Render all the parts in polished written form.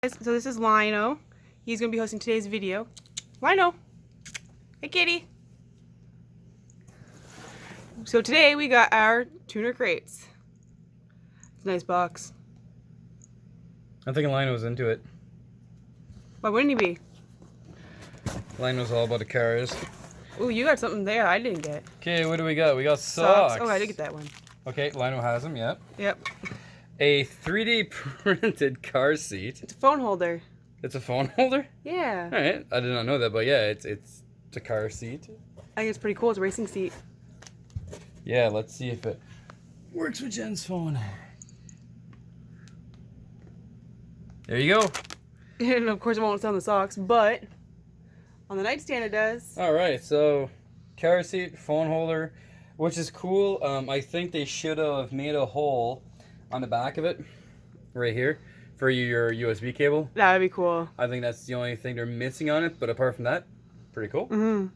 So this is Lino. He's going to be hosting today's video. Lino! Hey, kitty! So today we got our tuner crates. It's a nice box. I'm thinking Lino's into it. Why wouldn't he be? Lino's all about the cars. Ooh, you got something there I didn't get. Okay, what do we got? We got socks. Oh, I did get that one. Okay, Lino has them, yep. Yep. A 3D printed car seat. It's a phone holder. It's a phone holder? Yeah. Alright, I did not know that, but yeah, it's a car seat. I think it's pretty cool. It's a racing seat. Yeah, let's see if it works with Jen's phone. There you go. And of course it won't sound the socks, but on the nightstand it does. Alright, so car seat, phone holder, which is cool. I think they should have made a hole on the back of it, right here, for your USB cable. That would be cool. I think that's the only thing they're missing on it, but apart from that, pretty cool. Mm-hmm.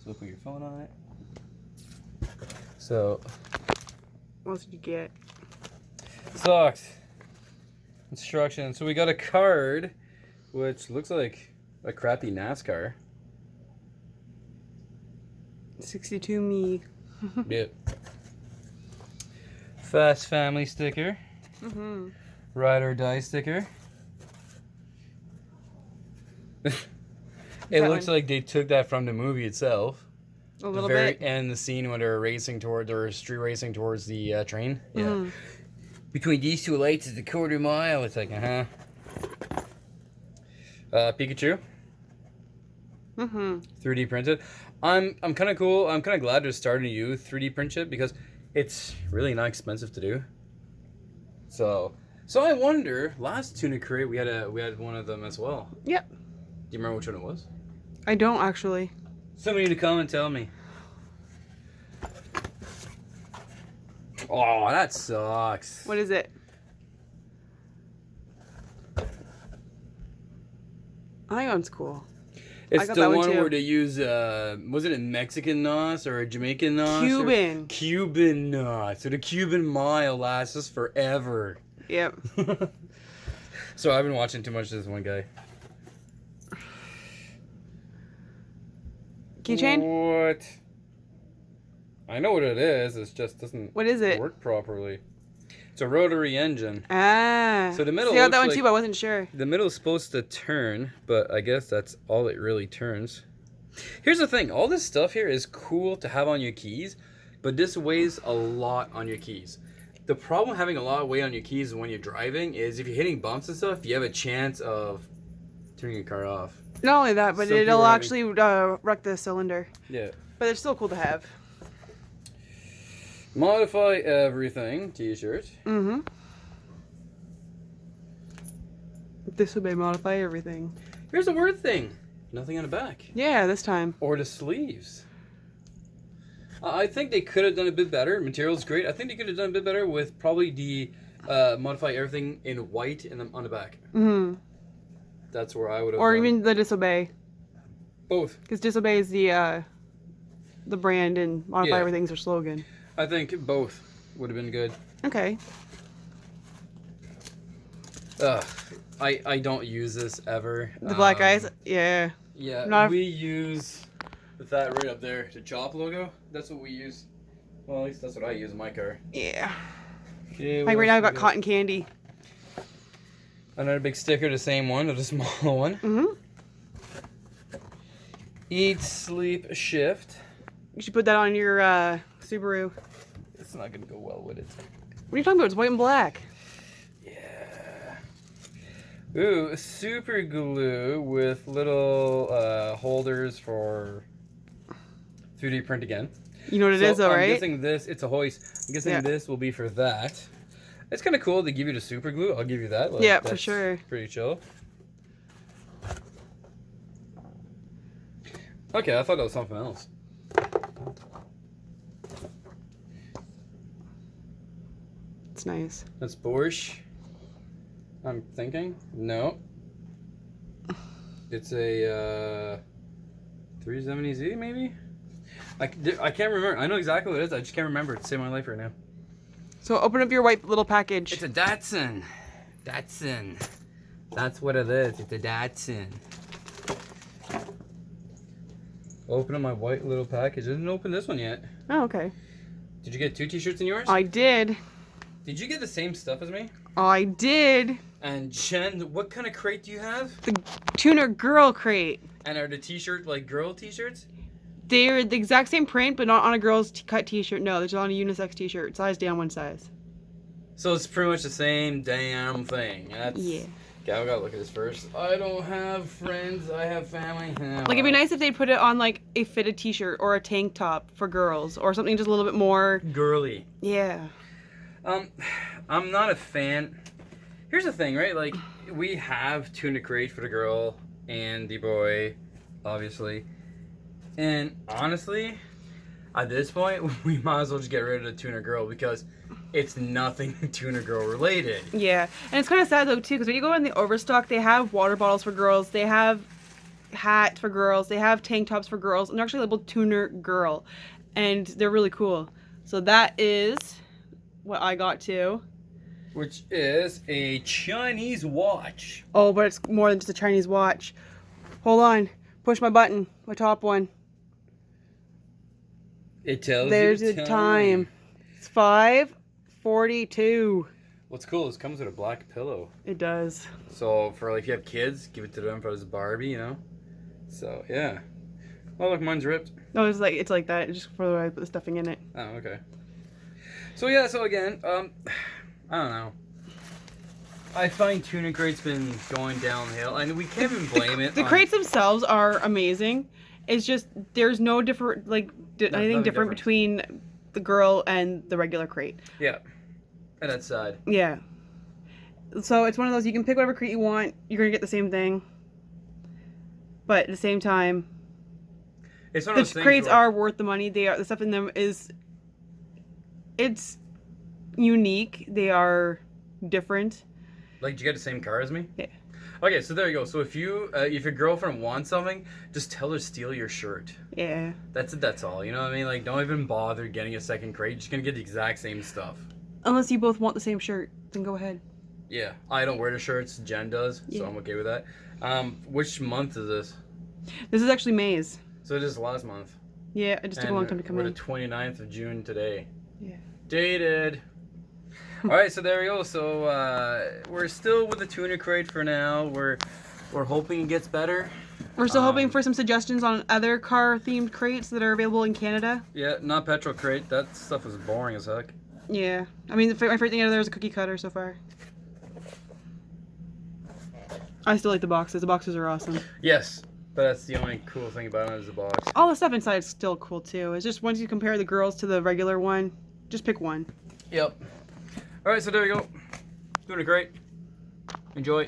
So put your phone on it. So, What else did you get? socks, instructions. So we got a card, which looks like a crappy NASCAR. 62 me. Yep. Fast family sticker. Mm-hmm. Ride or die sticker. It looks like they took that from the movie itself. A little the very bit. end, the scene when they're racing toward, or street racing towards the train. Yeah. Mm-hmm. Between these two lights is a quarter mile. It's like, Pikachu. Mm-hmm. 3D printed. I'm kind of cool. I'm kind of glad they're starting to use 3D print it because it's really not expensive to do. So I wonder. Last tuna crate we had one of them as well. Yep. Do you remember which one it was? I don't actually. Somebody to come and tell me. Oh, that sucks. What is it? I think that's cool. It's got the that one one too. where they use, was it a Mexican NOS or a Jamaican NOS? Cuban. Cuban NOS. So the Cuban mile lasts us forever. Yep. So I've been watching too much of this one guy. Keychain? What? I know what it is. It just doesn't What is it? work properly. It's a rotary engine. Ah. So the middle See, I got that looks one too, but I wasn't sure. The middle is supposed to turn, but I guess that's all it really turns. Here's the thing. All this stuff here is cool to have on your keys, but this weighs a lot on your keys. The problem having a lot of weight on your keys when you're driving is if you're hitting bumps and stuff, you have a chance of turning your car off. Not only that, but Some people it'll are actually wreck the cylinder. Yeah. But it's still cool to have. Modify everything t-shirt. Mm-hmm. This would be modify everything. Here's a word thing. Nothing on the back. Yeah, this time. Or the sleeves. I think they could have done a bit better. Material's great. I think they could have done a bit better with probably the modify everything in white on the back. Mm-hmm. That's where I would have. Or done. even the disobey. Both. Because disobey is the brand and modify Yeah. everything's their slogan. I think both would have been good. Okay. I don't use this ever. The black eyes? Yeah. Yeah, Not- we use that right up there, the Chop logo. That's what we use. Well, at least that's what I use in my car. Yeah. Okay, Like right now I've got cotton candy. Another big sticker, the same one, or the smaller one. Mm-hmm. Eat, sleep, shift. You should put that on your Subaru. It's not gonna go well with it. What are you talking about? It's white and black. Yeah. Ooh, super glue with little holders for 3D print again. You know what it is though, I'm right? guessing this, it's a hoist. I'm guessing Yeah. this will be for that. It's kind of cool they give you the super glue. I'll give you that. Like, Yeah, for that's sure. Pretty chill. Okay, I thought that was something else. It's nice. That's Porsche. I'm thinking. No. It's a 370Z maybe? I can't remember. I know exactly what it is. I just can't remember. It's saving my life right now. So open up your white little package. It's a Datsun. That's what it is. It's a Datsun. Open up my white little package. I didn't open this one yet. Oh, okay. Did you get 2 t-shirts in yours? I did. Did you get the same stuff as me? I did. And Jen, what kind of crate do you have? The Tuner Girl crate. And are the t-shirt like girl t-shirts? They're the exact same print, but not on a girl's cut t-shirt. No, they're just on a unisex t-shirt. Size down one size. So it's pretty much the same damn thing. That's, Yeah. Okay, I gotta look at this first. I don't have friends. I have family. Like, it'd be nice if they put it on, like, a fitted t-shirt or a tank top for girls. Or something just a little bit more... girly. Yeah. I'm not a fan. Here's the thing, right? Like, we have tuna crate for the girl and the boy, obviously. And honestly, at this point, we might as well just get rid of the tuna girl because it's nothing tuna girl related. Yeah. And it's kind of sad, though, too, because when you go in the overstock, they have water bottles for girls, they have hats for girls, they have tank tops for girls, and they're actually labeled Tuner Girl. And they're really cool. So that is what I got, too. Which is a Chinese watch. Oh, but it's more than just a Chinese watch. Hold on. Push my button. My top one. It tells There's you the time. It's 5:42. What's cool is it comes with a black pillow. It does. So for like if you have kids, give it to them for this Barbie, you know. So yeah. Oh look, mine's ripped. No, it's like that. It's just for the way I put the stuffing in it. Oh okay. So yeah. So again, I don't know. I find tuna crates been going downhill, and we can't even blame it. The crates themselves are amazing. It's just there's no different anything different between the girl and the regular crate. Yeah, and that's sad. Yeah. So it's one of those, you can pick whatever crate you want. You're gonna get the same thing. But at the same time, It's one of those the things crates where- are worth the money. The stuff in them it's unique. They are different. Like, did you get the same car as me? Yeah. Okay, so there you go. So if you, if your girlfriend wants something, just tell her to steal your shirt. Yeah. That's it. That's all. You know what I mean? Like, don't even bother getting a second crate. You're just gonna get the exact same stuff. Unless you both want the same shirt, then go ahead. Yeah, I don't wear the shirts. Jen does, Yeah. so I'm okay with that. Which month is this? This is actually May's. So this is last month. Yeah, it just took a long time to come we're in. the 29th of June today. Yeah. Dated. All right, so there we go. So we're still with the tuna crate for now. We're hoping it gets better. We're still hoping for some suggestions on other car-themed crates that are available in Canada. Yeah, not petrol crate. That stuff is boring as heck. Yeah. I mean, my favorite thing out of there is a cookie cutter so far. I still like the boxes. The boxes are awesome. Yes, but that's the only cool thing about it is the box. All the stuff inside is still cool, too. It's just once you compare the girls to the regular one, just pick one. Yep. All right, so there we go. Tuna crate. Enjoy.